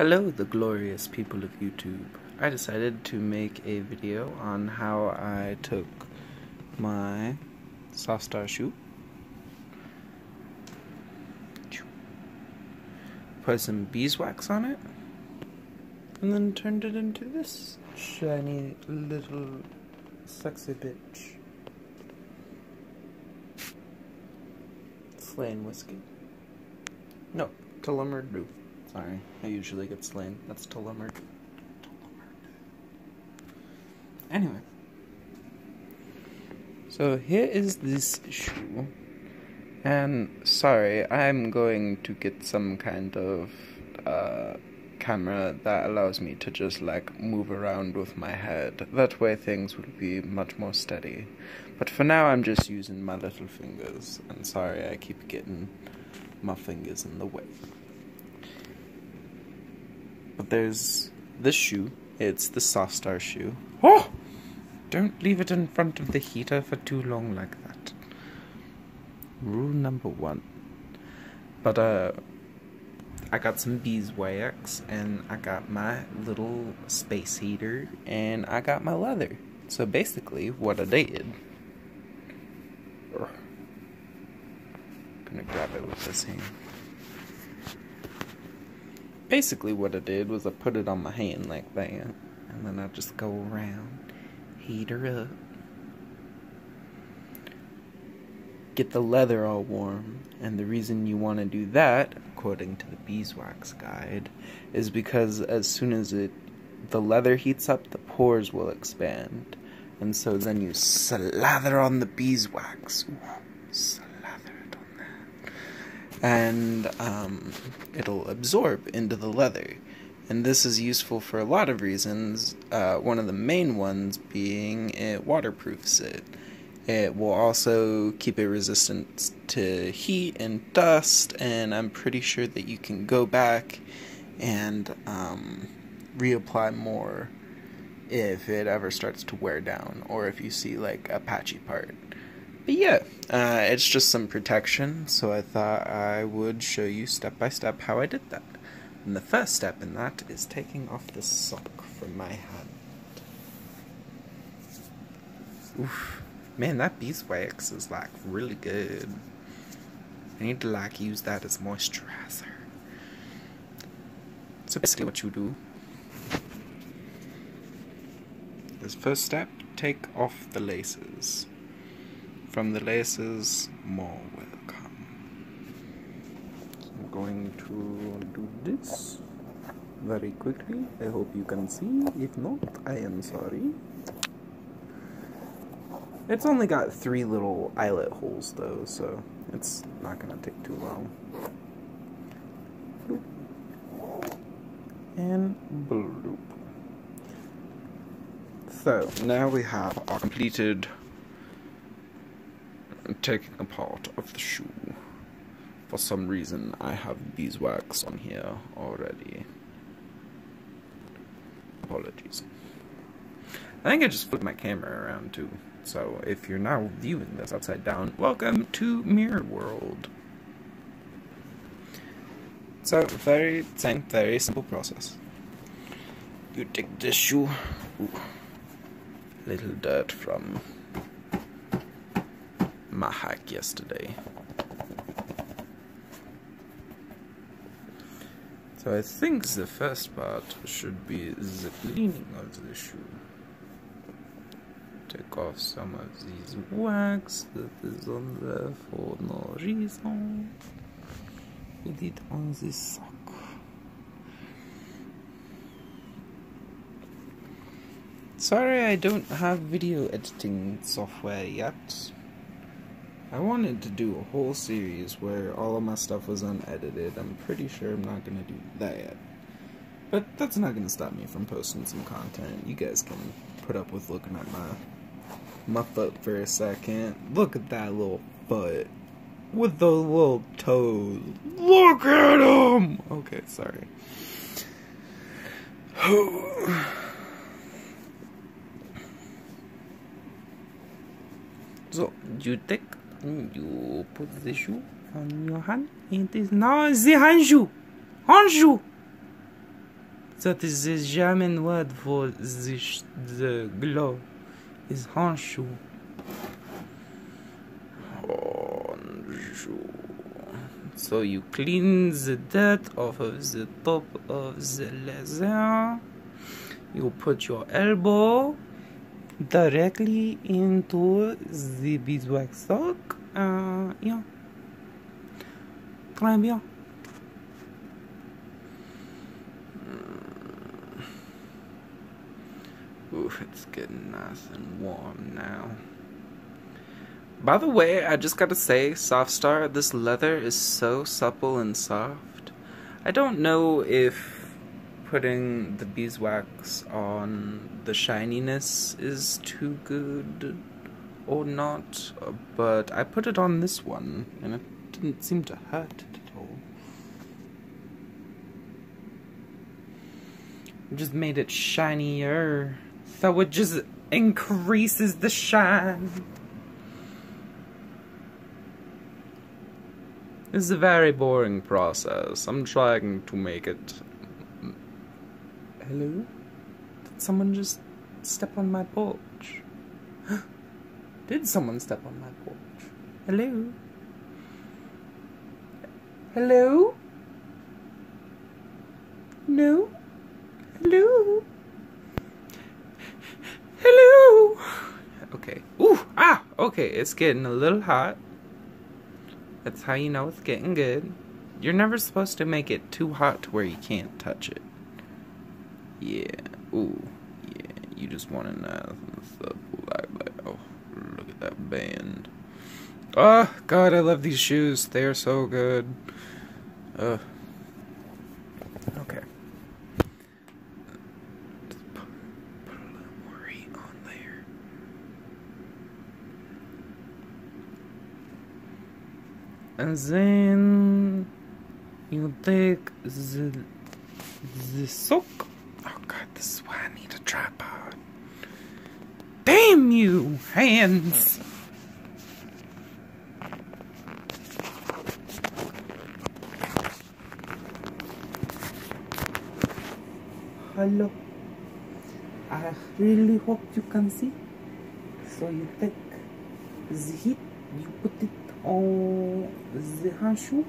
Hello, the glorious people of YouTube. I decided to make a video on how I took my Softstar shoe, put some beeswax on it, and then turned it into this shiny little sexy bitch. Slain whiskey. No, Tullamore. Sorry, I usually get slain. That's Tullamore. Anyway. So here is this shoe. And sorry, I'm going to get some kind of camera that allows me to just like move around with my head. That way things will be much more steady. But for now I'm just using my little fingers. And sorry, I keep getting my fingers in the way. But there's this shoe. It's the Softstar shoe. Oh! Don't leave it in front of the heater for too long like that. Rule number 1. But I got some beeswax, and I got my little space heater, and I got my leather. So basically, what I did... Gonna grab it with this hand. Basically what I did was I put it on my hand like that, and then I just go around, heat her up, get the leather all warm. And the reason you want to do that, according to the beeswax guide, is because as soon as the leather heats up, the pores will expand, and so then you slather on the beeswax. Ooh, slather it on that. And it'll absorb into the leather. And this is useful for a lot of reasons, one of the main ones being it waterproofs it. It will also keep it resistant to heat and dust, and I'm pretty sure that you can go back and reapply more if it ever starts to wear down, or if you see like a patchy part. But yeah, it's just some protection, so I thought I would show you step by step how I did that. And the first step in that is taking off the sock from my hand. Oof. Man, that beeswax is like really good. I need to like use that as moisturizer. So basically what you do is first step, take off the laces. From the laces, more will come. So I'm going to do this very quickly. I hope you can see. If not, I am sorry. It's only got 3 little eyelet holes though, so it's not gonna take too long. Bloop. And bloop. So now we have our completed taking apart of the shoe. For some reason I have beeswax on here already. Apologies. I think I just flipped my camera around too. So if you're now viewing this upside down, welcome to Mirror World. So very simple process. You take this shoe. Ooh, little dirt from my hike yesterday. So I think the first part should be the cleaning of the shoe. Take off some of this wax that is on there for no reason. Put it on this sock. Sorry I don't have video editing software yet. I wanted to do a whole series where all of my stuff was unedited. I'm pretty sure I'm not going to do that yet. But that's not going to stop me from posting some content. You guys can put up with looking at my foot for a second. Look at that little foot. With those little toes. Look at him! Okay, sorry. So, you put the shoe on your hand. It is now the handshoe. Handshoe! That is the German word for the glove. Is Handschuh. So you clean the dirt off of the top of the leather. You put your elbow directly into the beeswax sock. Yeah. Très bien. Oof, it's getting nice and warm now. By the way, I just gotta say, Softstar, this leather is so supple and soft. I don't know if putting the beeswax on the shininess is too good or not, but I put it on this one, and it didn't seem to hurt it at all. It just made it shinier, so it just increases the shine. It's a very boring process. I'm trying to make it... Hello? Did someone just step on my porch? Did someone step on my porch? Hello? Hello? No? Hello? Hello? Okay. Ooh! Ah! Okay, it's getting a little hot. That's how you know it's getting good. You're never supposed to make it too hot to where you can't touch it. Yeah. Ooh. Yeah. You just want to know stuff like that. Oh, look at that band. Oh, God, I love these shoes. They're so good. Okay. Just put a little more heat on there. And then you take the sock. Oh God, this is why I need a tripod. Damn you, hands! Hello. I really hope you can see. So you take the heat, you put it on the handschuh.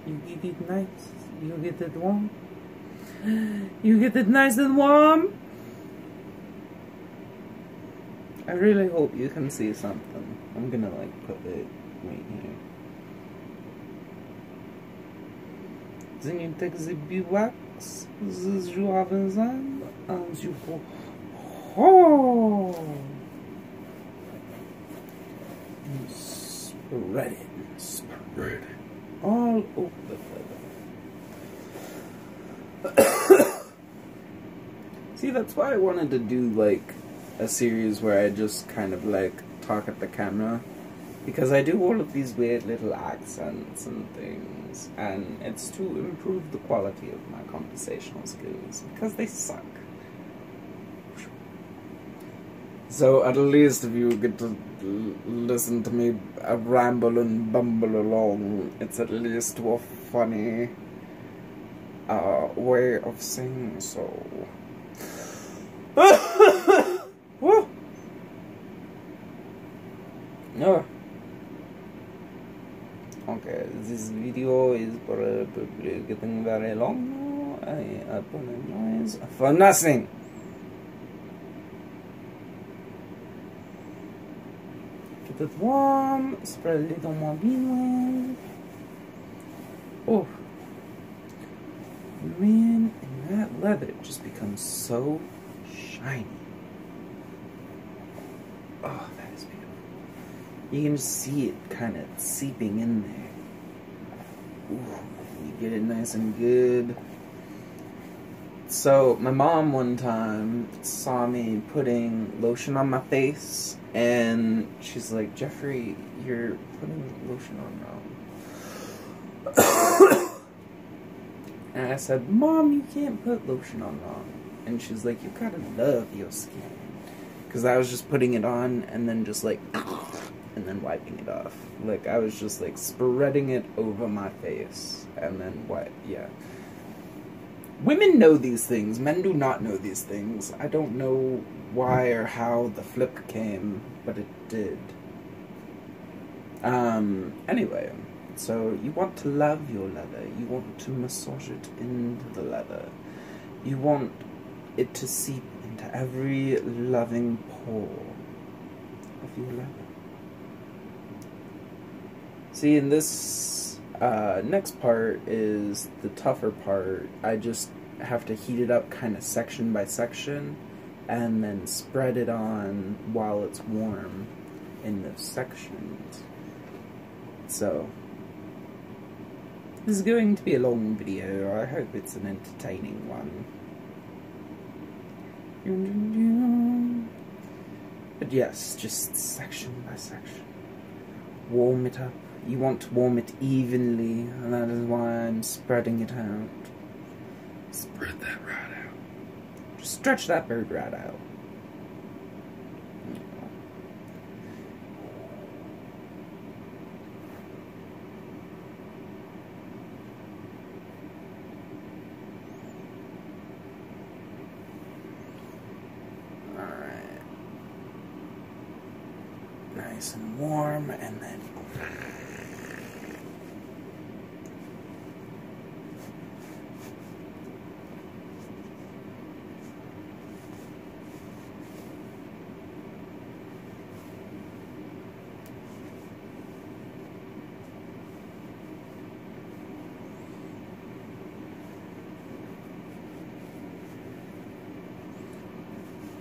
You get it nice, you get it warm. You get it nice and warm. I really hope you can see something. I'm gonna like put it right here. Then you take the beeswax, the joavinson, and you go. Oh! And spread it, spread it all over the feather. See, that's why I wanted to do like a series where I just kind of like talk at the camera, because I do all of these weird little accents and things, and it's to improve the quality of my conversational skills, because they suck. So at least if you get to listen to me ramble and bumble along, it's at least a funny way of saying so. No. Okay, this video is probably getting very long. I apologize for nothing. Keep it warm, spread a little more beeswax. Oh, man, and that leather just becomes so shiny. Oh, that is beautiful. You can just see it kind of seeping in there. Ooh, you get it nice and good. So, my mom one time saw me putting lotion on my face, and she's like, Jeffrey, you're putting lotion on wrong. And I said, Mom, you can't put lotion on wrong. And she's like, you gotta love your skin. Because I was just putting it on, and then just like, and and then wiping it off. Like, I was just, like, spreading it over my face, and then yeah. Women know these things. Men do not know these things. I don't know why or how the flip came, but it did. Anyway, so you want to love your leather. You want to massage it into the leather. You want it to seep into every loving pore of your leather. See, in this next part is the tougher part. I just have to heat it up kind of section by section and then spread it on while it's warm in the sections. So, this is going to be a long video. I hope it's an entertaining one. But yes, just section by section. Warm it up. You want to warm it evenly, and that is why I'm spreading it out. Spread that rat out. Just stretch that bird rat out. Alright. Nice and warm, and then...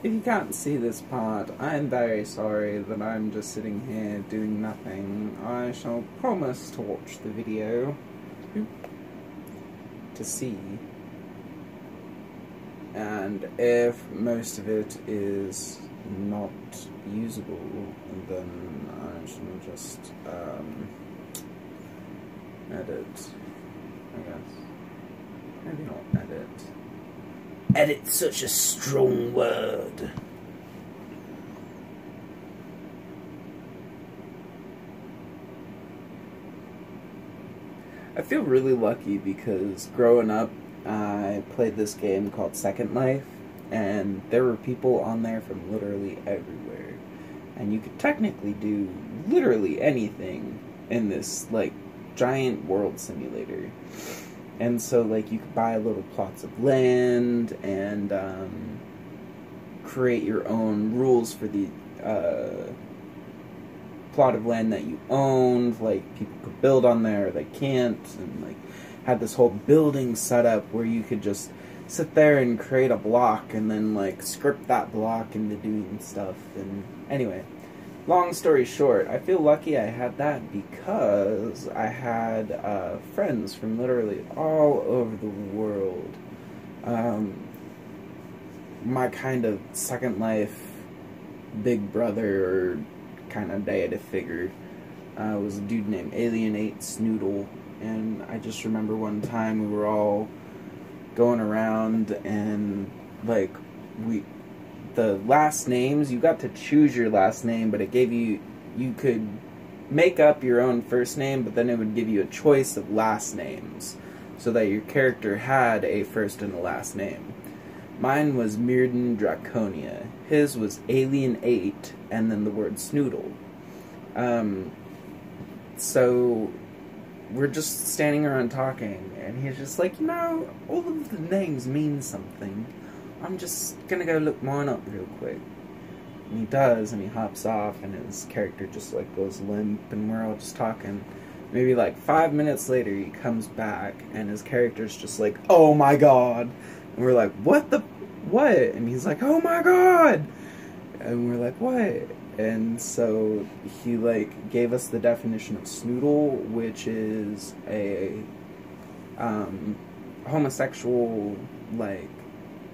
If you can't see this part, I'm very sorry that I'm just sitting here doing nothing. I shall promise to watch the video to see. And if most of it is not usable, then I shall just edit, I guess. Maybe not edit. Edit's such a strong word. I feel really lucky because growing up, I played this game called Second Life, and there were people on there from literally everywhere. And you could technically do literally anything in this, like, giant world simulator. And so, like, you could buy little plots of land and create your own rules for the plot of land that you owned. Like, people could build on there, or they can't, and, like, had this whole building set up where you could just sit there and create a block and then, like, script that block into doing stuff. And anyway, long story short, I feel lucky I had that because I had friends from literally all over the world. My kind of Second Life big brother or kind of deity figure was a dude named Alien8 Snoodle, and I just remember one time we were all going around and, like, the last names, you got to choose your last name, but it gave you could make up your own first name, but then it would give you a choice of last names, so that your character had a first and a last name. Mine was Mirden Draconia. His was Alien8, and then the word Snoodle. So we're just standing around talking, and he's just like, all of the names mean something. I'm just gonna go look mine up real quick. And he does, and he hops off, and his character just, like, goes limp, and we're all just talking. Maybe, like, 5 minutes later, he comes back, and his character's just like, oh my god! And we're like, what? And he's like, oh my god! And we're like, what? And so he, like, gave us the definition of snoodle, which is a homosexual, like,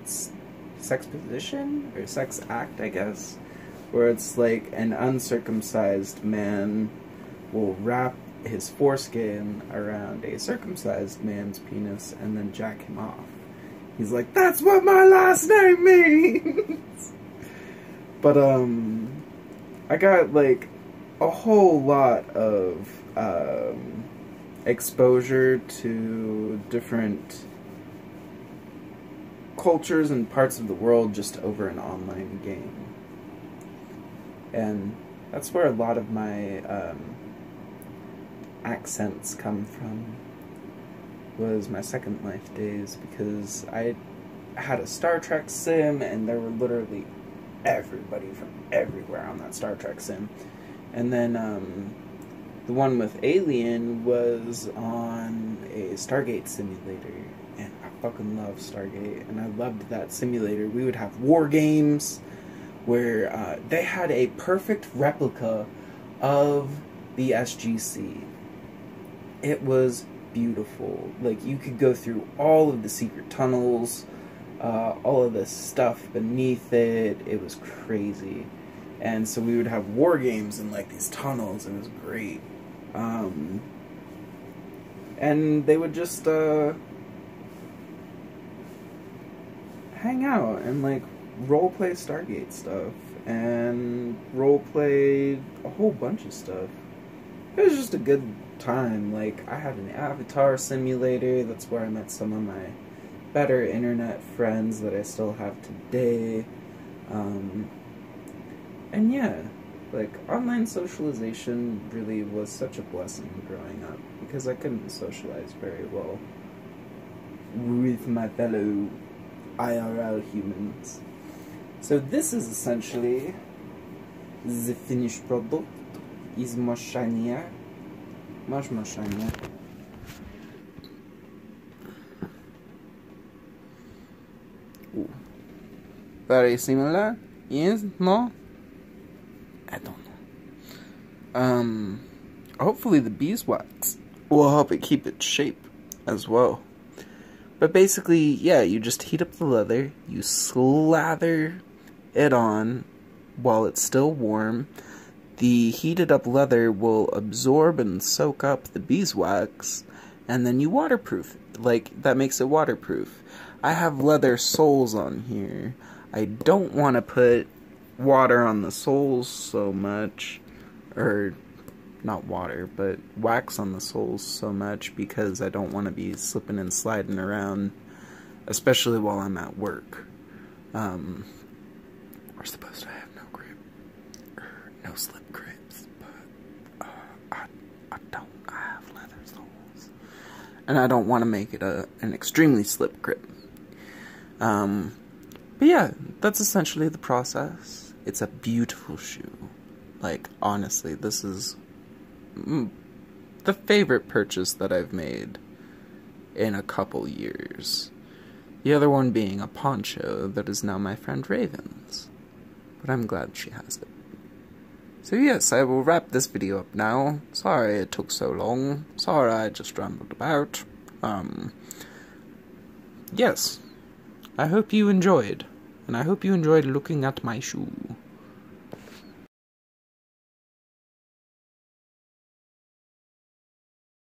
sex position or sex act, I guess, where it's like an uncircumcised man will wrap his foreskin around a circumcised man's penis and then jack him off. He's like, that's what my last name means. But I got, like, a whole lot of exposure to different cultures and parts of the world just over an online game. And that's where a lot of my accents come from, was my Second Life days, because I had a Star Trek sim and there were literally everybody from everywhere on that Star Trek sim. And then the one with Alien was on a Stargate simulator, and I fucking love Stargate, and I loved that simulator. We would have war games where they had a perfect replica of the SGC. It was beautiful. Like, you could go through all of the secret tunnels, all of the stuff beneath it. It was crazy. And so we would have war games in like these tunnels. It was great. And they would just hang out and like roleplay Stargate stuff and roleplay a whole bunch of stuff. It was just a good time. Like, I had an avatar simulator. That's where I met some of my better internet friends that I still have today. And yeah, like, online socialization really was such a blessing growing up, because I couldn't socialize very well with my fellow IRL humans. So this is essentially the finished product. Is much shinier. Much more shinier. Ooh. Very similar? Yes? No? I don't know. Hopefully the beeswax will help it keep its shape as well. But basically, yeah, you just heat up the leather, you slather it on while it's still warm. The heated up leather will absorb and soak up the beeswax, and then you waterproof it. Like, that makes it waterproof. I have leather soles on here. I don't want to put water on the soles so much, or not water, but wax on the soles so much, because I don't want to be slipping and sliding around, especially while I'm at work. We're supposed to have no grip, or no slip grips, but I don't. I have leather soles, and I don't want to make it an extremely slip grip. But yeah, that's essentially the process. It's a beautiful shoe. Like, honestly, this is the favorite purchase that I've made in a couple years. The other one being a poncho that is now my friend Raven's. But I'm glad she has it. So yes, I will wrap this video up now. Sorry it took so long. Sorry I just rambled about. Yes. I hope you enjoyed. And I hope you enjoyed looking at my shoe.